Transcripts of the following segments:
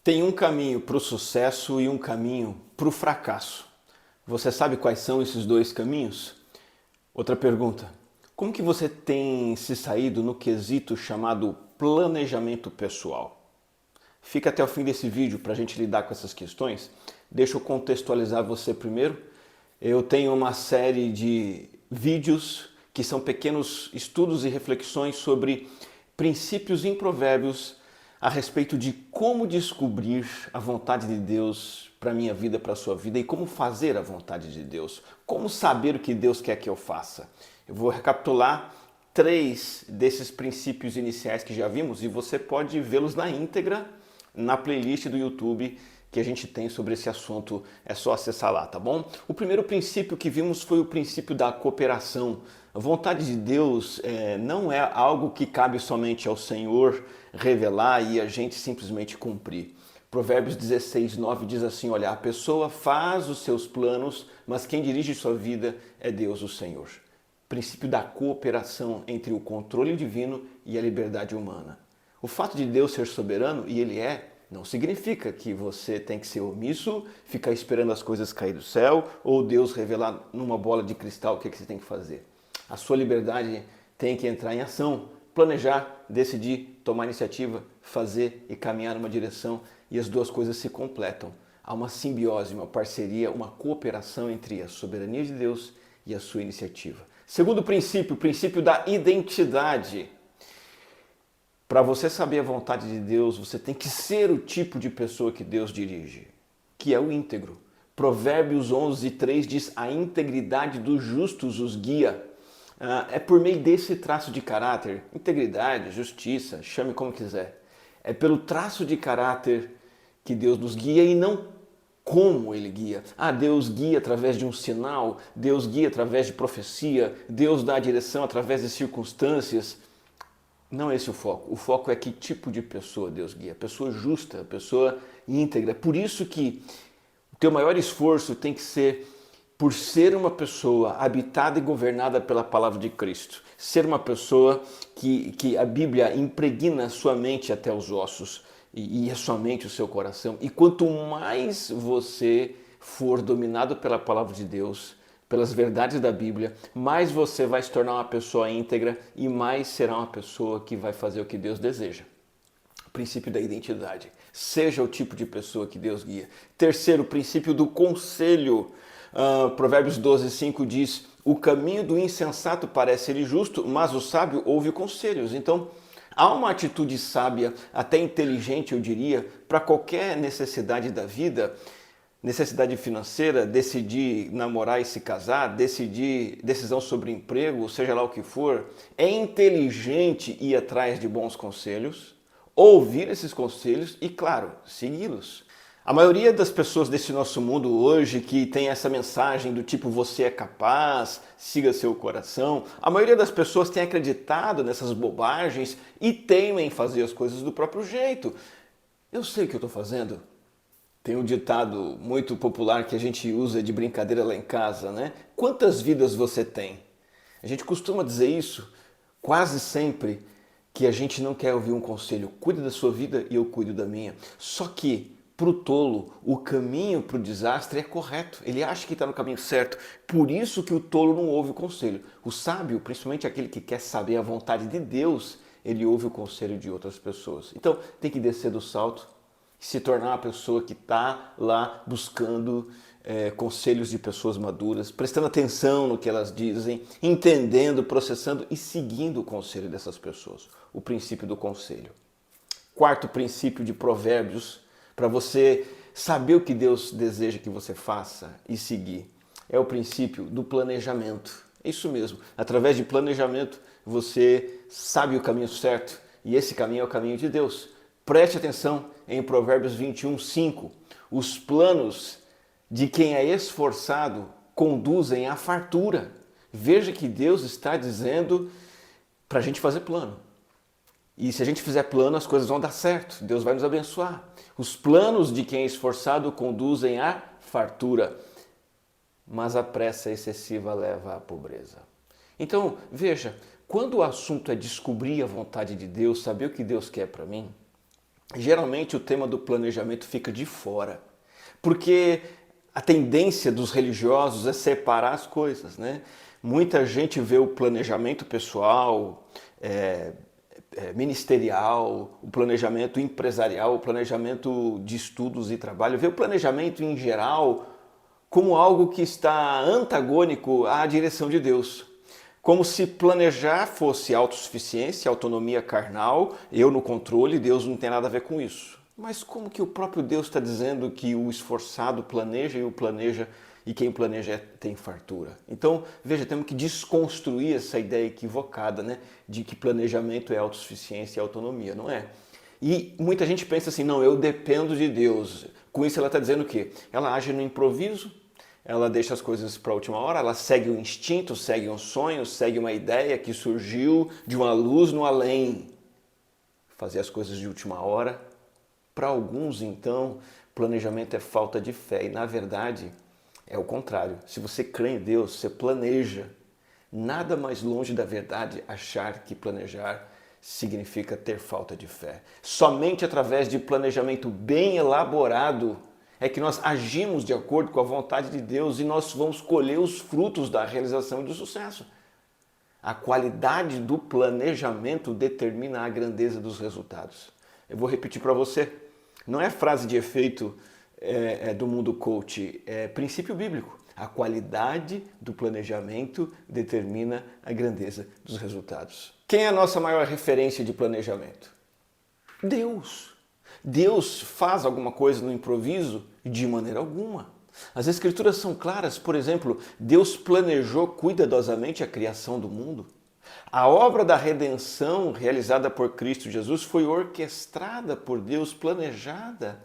Tem um caminho para o sucesso e um caminho para o fracasso. Você sabe quais são esses dois caminhos? Outra pergunta. Como que você tem se saído no quesito chamado planejamento pessoal? Fica até o fim desse vídeo para a gente lidar com essas questões. Deixa eu contextualizar você primeiro. Eu tenho uma série de vídeos que são pequenos estudos e reflexões sobre princípios em provérbios a respeito de como descobrir a vontade de Deus para a minha vida, para a sua vida e como fazer a vontade de Deus. Como saber o que Deus quer que eu faça. Eu vou recapitular 3 desses princípios iniciais que já vimos e você pode vê-los na íntegra na playlist do YouTube que a gente tem sobre esse assunto, é só acessar lá, tá bom? O primeiro princípio que vimos foi o princípio da cooperação. A vontade de Deus não é algo que cabe somente ao Senhor revelar e a gente simplesmente cumprir. Provérbios 16:9 diz assim, olha, a pessoa faz os seus planos, mas quem dirige sua vida é Deus, o Senhor. Princípio da cooperação entre o controle divino e a liberdade humana. O fato de Deus ser soberano, e Ele é, não significa que você tem que ser omisso, ficar esperando as coisas cair do céu, ou Deus revelar numa bola de cristal o que você tem que fazer. A sua liberdade tem que entrar em ação, planejar, decidir, tomar iniciativa, fazer e caminhar numa direção, e as duas coisas se completam. Há uma simbiose, uma parceria, uma cooperação entre a soberania de Deus e a sua iniciativa. Segundo princípio, o princípio da identidade. Para você saber a vontade de Deus, você tem que ser o tipo de pessoa que Deus dirige, que é o íntegro. Provérbios 11:3 diz, a integridade dos justos os guia. É por meio desse traço de caráter, integridade, justiça, chame como quiser. É pelo traço de caráter que Deus nos guia e não como Ele guia. Deus guia através de um sinal, Deus guia através de profecia, Deus dá a direção através de circunstâncias. Não é esse o foco. O foco é que tipo de pessoa Deus guia. Pessoa justa, pessoa íntegra. Por isso que o teu maior esforço tem que ser por ser uma pessoa habitada e governada pela palavra de Cristo. Ser uma pessoa que a Bíblia impregna a sua mente até os ossos e a sua mente, o seu coração. E quanto mais você for dominado pela palavra de Deus, pelas verdades da Bíblia, mais você vai se tornar uma pessoa íntegra e mais será uma pessoa que vai fazer o que Deus deseja. O princípio da identidade. Seja o tipo de pessoa que Deus guia. Terceiro, o princípio do conselho. Provérbios 12:5 diz, o caminho do insensato parece ser injusto, mas o sábio ouve conselhos. Então, há uma atitude sábia, até inteligente, eu diria, para qualquer necessidade da vida. Necessidade financeira, decidir namorar e se casar, decisão sobre emprego, seja lá o que for, é inteligente ir atrás de bons conselhos, ouvir esses conselhos e, claro, segui-los. A maioria das pessoas desse nosso mundo hoje que tem essa mensagem do tipo você é capaz, siga seu coração, a maioria das pessoas tem acreditado nessas bobagens e teimem em fazer as coisas do próprio jeito. Eu sei o que eu estou fazendo. Tem um ditado muito popular que a gente usa de brincadeira lá em casa, né? Quantas vidas você tem? A gente costuma dizer isso quase sempre que a gente não quer ouvir um conselho. Cuide da sua vida e eu cuido da minha. Só que, para o tolo, o caminho para o desastre é correto. Ele acha que está no caminho certo. Por isso que o tolo não ouve o conselho. O sábio, principalmente aquele que quer saber a vontade de Deus, ele ouve o conselho de outras pessoas. Então, tem que descer do salto, se tornar uma pessoa que está lá buscando conselhos de pessoas maduras, prestando atenção no que elas dizem, entendendo, processando e seguindo o conselho dessas pessoas. O princípio do conselho. Quarto princípio de Provérbios, para você saber o que Deus deseja que você faça e seguir, é o princípio do planejamento. É isso mesmo. Através de planejamento, você sabe o caminho certo e esse caminho é o caminho de Deus. Preste atenção em Provérbios 21:5. Os planos de quem é esforçado conduzem à fartura. Veja que Deus está dizendo para a gente fazer plano. E se a gente fizer plano, as coisas vão dar certo. Deus vai nos abençoar. Os planos de quem é esforçado conduzem à fartura, mas a pressa excessiva leva à pobreza. Então, veja, quando o assunto é descobrir a vontade de Deus, saber o que Deus quer para mim, geralmente o tema do planejamento fica de fora, porque a tendência dos religiosos é separar as coisas, né? Muita gente vê o planejamento pessoal, ministerial, o planejamento empresarial, o planejamento de estudos e trabalho, vê o planejamento em geral como algo que está antagônico à direção de Deus. Como se planejar fosse autossuficiência, autonomia carnal, eu no controle, Deus não tem nada a ver com isso. Mas como que o próprio Deus está dizendo que o esforçado planeja e o planeja e quem planeja tem fartura? Então, veja, temos que desconstruir essa ideia equivocada, né, de que planejamento é autossuficiência e autonomia, não é? E muita gente pensa assim, não, eu dependo de Deus. Com isso ela está dizendo o quê? Ela age no improviso, ela deixa as coisas para a última hora, ela segue um instinto, segue um sonho, segue uma ideia que surgiu de uma luz no além. Fazer as coisas de última hora. Para alguns, então, planejamento é falta de fé. E, na verdade, é o contrário. Se você crê em Deus, você planeja. Nada mais longe da verdade achar que planejar significa ter falta de fé. Somente através de planejamento bem elaborado é que nós agimos de acordo com a vontade de Deus e nós vamos colher os frutos da realização e do sucesso. A qualidade do planejamento determina a grandeza dos resultados. Eu vou repetir para você. Não é frase de efeito do mundo coach, é princípio bíblico. A qualidade do planejamento determina a grandeza dos resultados. Quem é a nossa maior referência de planejamento? Deus. Deus faz alguma coisa no improviso? De maneira alguma. As Escrituras são claras, por exemplo, Deus planejou cuidadosamente a criação do mundo. A obra da redenção realizada por Cristo Jesus foi orquestrada por Deus, planejada.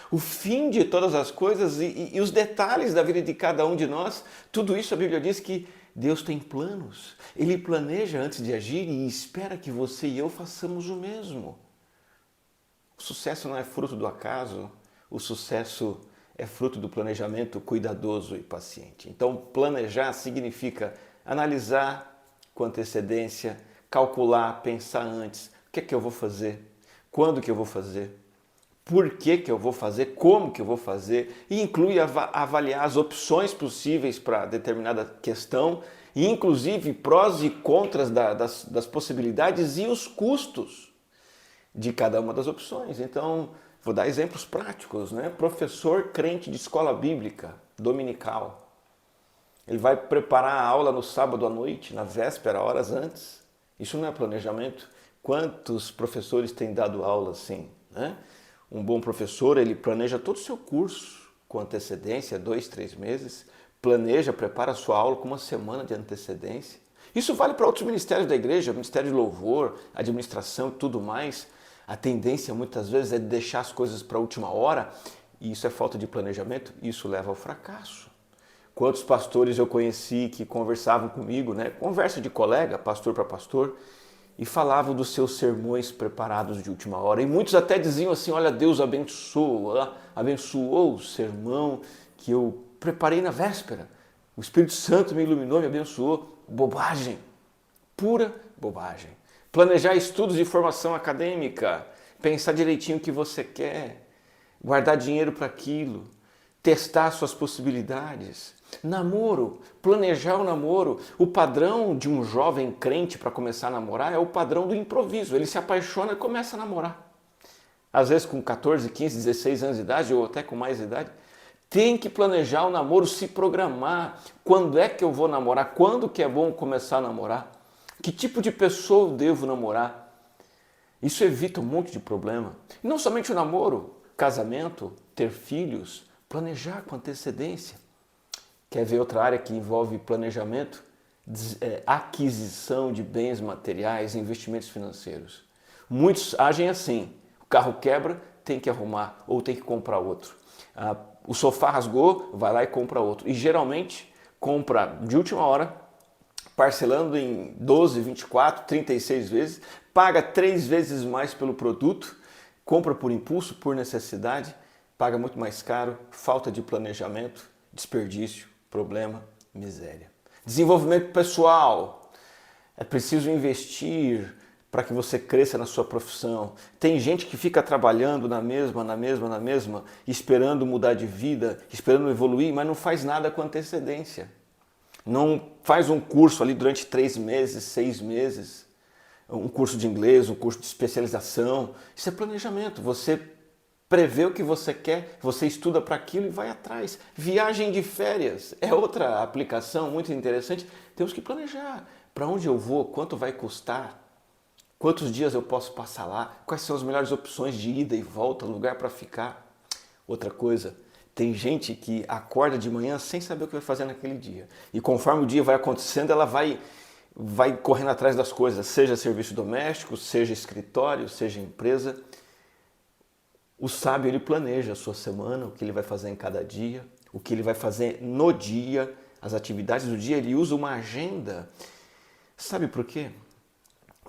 O fim de todas as coisas e os detalhes da vida de cada um de nós, tudo isso a Bíblia diz que Deus tem planos. Ele planeja antes de agir e espera que você e eu façamos o mesmo. O sucesso não é fruto do acaso, o sucesso é fruto do planejamento cuidadoso e paciente. Então, planejar significa analisar com antecedência, calcular, pensar antes. O que é que eu vou fazer? Quando que eu vou fazer? Por que que eu vou fazer? Como que eu vou fazer? E inclui avaliar as opções possíveis para determinada questão, e inclusive prós e contras das possibilidades e os custos de cada uma das opções. Então, vou dar exemplos práticos, né? Professor crente de escola bíblica dominical. Ele vai preparar a aula no sábado à noite, na véspera, horas antes. Isso não é planejamento? Quantos professores têm dado aula assim, né? Um bom professor, ele planeja todo o seu curso com antecedência, 2, 3 meses. Planeja, prepara a sua aula com uma semana de antecedência. Isso vale para outros ministérios da igreja, ministério de louvor, administração e tudo mais. A tendência muitas vezes é deixar as coisas para a última hora, e isso é falta de planejamento, e isso leva ao fracasso. Quantos pastores eu conheci que conversavam comigo, né? Conversa de colega, pastor para pastor, e falavam dos seus sermões preparados de última hora. E muitos até diziam assim, olha, Deus abençoou o sermão que eu preparei na véspera. O Espírito Santo me iluminou, me abençoou. Bobagem, pura bobagem. Planejar estudos de formação acadêmica, pensar direitinho o que você quer, guardar dinheiro para aquilo, testar suas possibilidades. Namoro, planejar o namoro. O padrão de um jovem crente para começar a namorar é o padrão do improviso. Ele se apaixona e começa a namorar. Às vezes com 14, 15, 16 anos de idade ou até com mais idade. Tem que planejar o namoro, se programar. Quando é que eu vou namorar? Quando que é bom começar a namorar? Que tipo de pessoa eu devo namorar? Isso evita um monte de problema. E não somente o namoro, casamento, ter filhos, planejar com antecedência. Quer ver outra área que envolve planejamento? Aquisição de bens materiais, investimentos financeiros. Muitos agem assim. O carro quebra, tem que arrumar ou tem que comprar outro. O sofá rasgou, vai lá e compra outro. E geralmente compra de última hora, parcelando em 12, 24, 36 vezes, paga 3 vezes mais pelo produto, compra por impulso, por necessidade, paga muito mais caro, falta de planejamento, desperdício, problema, miséria. Desenvolvimento pessoal. É preciso investir, para que você cresça na sua profissão. Tem gente que fica trabalhando na mesma, esperando mudar de vida, esperando evoluir, mas não faz nada com antecedência. Não faz um curso ali durante 3 meses, 6 meses, um curso de inglês, um curso de especialização. Isso é planejamento. Você prevê o que você quer, você estuda para aquilo e vai atrás. Viagem de férias é outra aplicação muito interessante. Temos que planejar. Para onde eu vou? Quanto vai custar? Quantos dias eu posso passar lá? Quais são as melhores opções de ida e volta, lugar para ficar? Outra coisa, tem gente que acorda de manhã sem saber o que vai fazer naquele dia. E conforme o dia vai acontecendo, ela vai correndo atrás das coisas, seja serviço doméstico, seja escritório, seja empresa. O sábio, ele planeja a sua semana, o que ele vai fazer em cada dia, o que ele vai fazer no dia, as atividades do dia, ele usa uma agenda. Sabe por quê?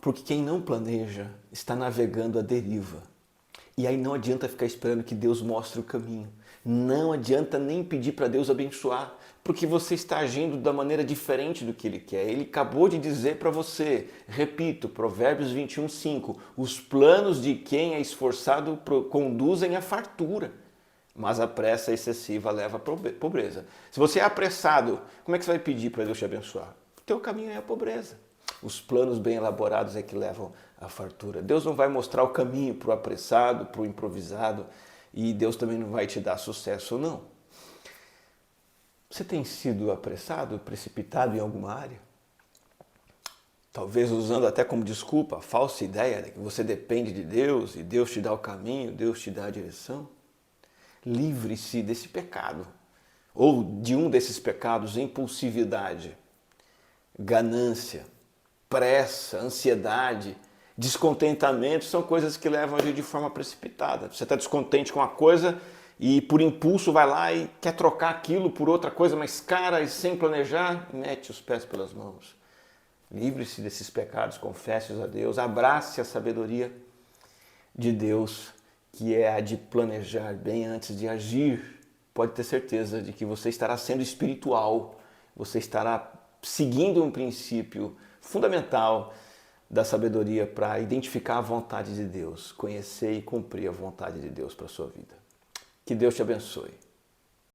Porque quem não planeja está navegando à deriva. E aí não adianta ficar esperando que Deus mostre o caminho. Não adianta nem pedir para Deus abençoar, porque você está agindo da maneira diferente do que Ele quer. Ele acabou de dizer para você, repito, Provérbios 21:5, os planos de quem é esforçado conduzem à fartura, mas a pressa excessiva leva à pobreza. Se você é apressado, como é que você vai pedir para Deus te abençoar? O teu caminho é a pobreza. Os planos bem elaborados é que levam à fartura. Deus não vai mostrar o caminho para o apressado, para o improvisado, e Deus também não vai te dar sucesso ou não. Você tem sido apressado, precipitado em alguma área? Talvez usando até como desculpa a falsa ideia de que você depende de Deus e Deus te dá o caminho, Deus te dá a direção. Livre-se desse pecado, ou de um desses pecados: impulsividade, ganância, pressa, ansiedade, descontentamento. São coisas que levam a agir de forma precipitada. Você está descontente com uma coisa e por impulso vai lá e quer trocar aquilo por outra coisa mais cara e sem planejar, mete os pés pelas mãos. Livre-se desses pecados, confesse-os a Deus, abrace a sabedoria de Deus, que é a de planejar bem antes de agir. Pode ter certeza de que você estará sendo espiritual, você estará seguindo um princípio fundamental da sabedoria para identificar a vontade de Deus, conhecer e cumprir a vontade de Deus para a sua vida. Que Deus te abençoe.